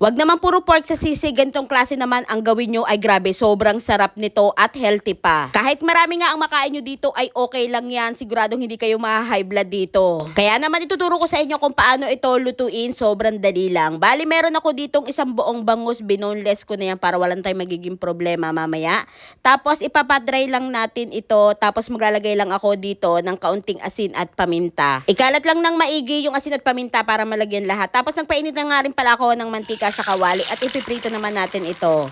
Wag naman puro pork sa sisig, ganitong klase naman ang gawin nyo ay grabe, sobrang sarap nito at healthy pa. Kahit marami nga ang makain nyo dito ay okay lang yan, siguradong hindi kayo ma-high blood dito. Kaya naman ituturo ko sa inyo kung paano ito lutuin, sobrang dali lang. Bali meron ako ditong isang buong bangus, binoneless ko na yan para walang tayong magiging problema mamaya. Tapos ipapadry lang natin ito, tapos maglalagay lang ako dito ng kaunting asin at paminta. Ikalat lang ng maigi yung asin at paminta para malagyan lahat. Tapos nagpainit na nga rin pala ako ng mantika sa kawali at ipiprito naman natin ito.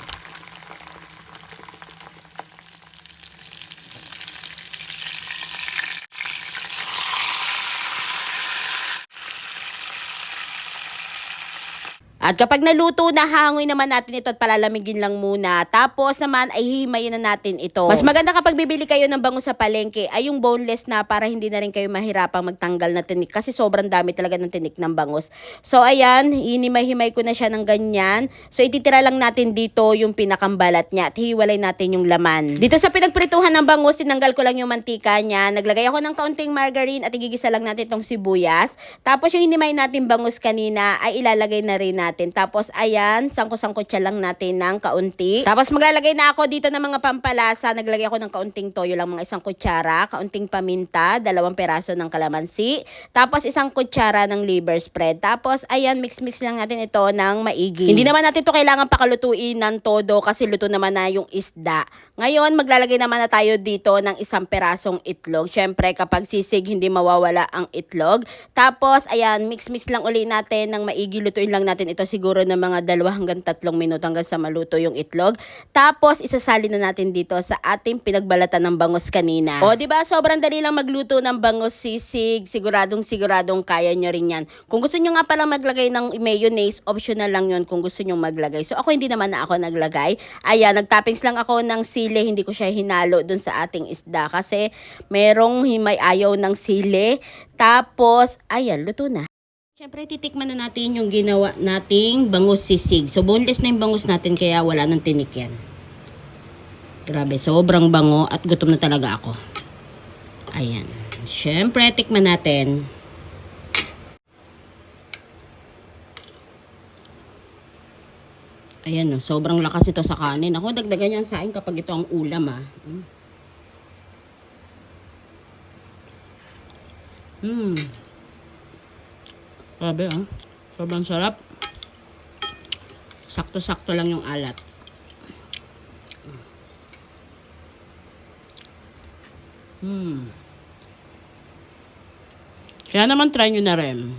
At kapag naluto na, hangoy naman natin ito at palalamigin lang muna. Tapos naman ay hihimayin na natin ito. Mas maganda kapag bibili kayo ng bangus sa palengke ay yung boneless na para hindi na rin kayo mahirapang magtanggal na tinik. Kasi sobrang dami talaga ng tinik ng bangus. So ayan, hinimay-himay ko na siya ng ganyan. So ititira lang natin dito yung pinakambalat niya at hiwalay natin yung laman. Dito sa pinagprituhan ng bangus, tinanggal ko lang yung mantika niya. Naglagay ako ng kaunting margarine at igigisa lang natin itong sibuyas. Tapos yung hinimay natin bangus kanina ay ilalagay na rin natin. Tapos ayan, sangko-sangko siya lang natin ng kaunti. Tapos maglalagay na ako dito ng mga pampalasa. Naglagay ako ng kaunting toyo lang, mga 1 kutsara, kaunting paminta, 2 peraso ng kalamansi, tapos 1 kutsara ng liver spread. Tapos ayan, mix-mix lang natin ito ng maigi. Hindi naman natin ito kailangan pakalutuin ng todo kasi luto naman na yung isda. Ngayon, maglalagay naman na tayo dito ng 1 perasong itlog. Syempre, kapag sisig, hindi mawawala ang itlog. Tapos ayan, mix-mix lang uli natin ng maigi. Lutuin lang natin ito siguro ng mga 2 hanggang 3 minuto hanggang sa maluto yung itlog. Tapos isasali na natin dito sa ating pinagbalatan ng bangus kanina. O di ba sobrang dali lang magluto ng bangus sisig. Siguradong kaya nyo rin yan. Kung gusto nyo nga pala maglagay ng mayonnaise, optional lang yun kung gusto nyo maglagay. So ako hindi naman na ako naglagay. Ayan, nagtoppings lang ako ng sili. Hindi ko siya hinalo dun sa ating isda kasi merong himay ayaw ng sili. Tapos ayan, luto na. Siyempre, titikman na natin yung ginawa nating bangus sisig. So, boneless na yung bangus natin, kaya wala nang tinik yan. Grabe, sobrang bango at gutom na talaga ako. Ayan. Siyempre, tikman natin. Ayan, no, sobrang lakas ito sa kanin. Ako, dagdagan yan sa akin kapag ito ang ulam, ah. Grabe, ah. Sobrang sarap. Sakto-sakto lang yung alat. Kaya naman try nyo na rin.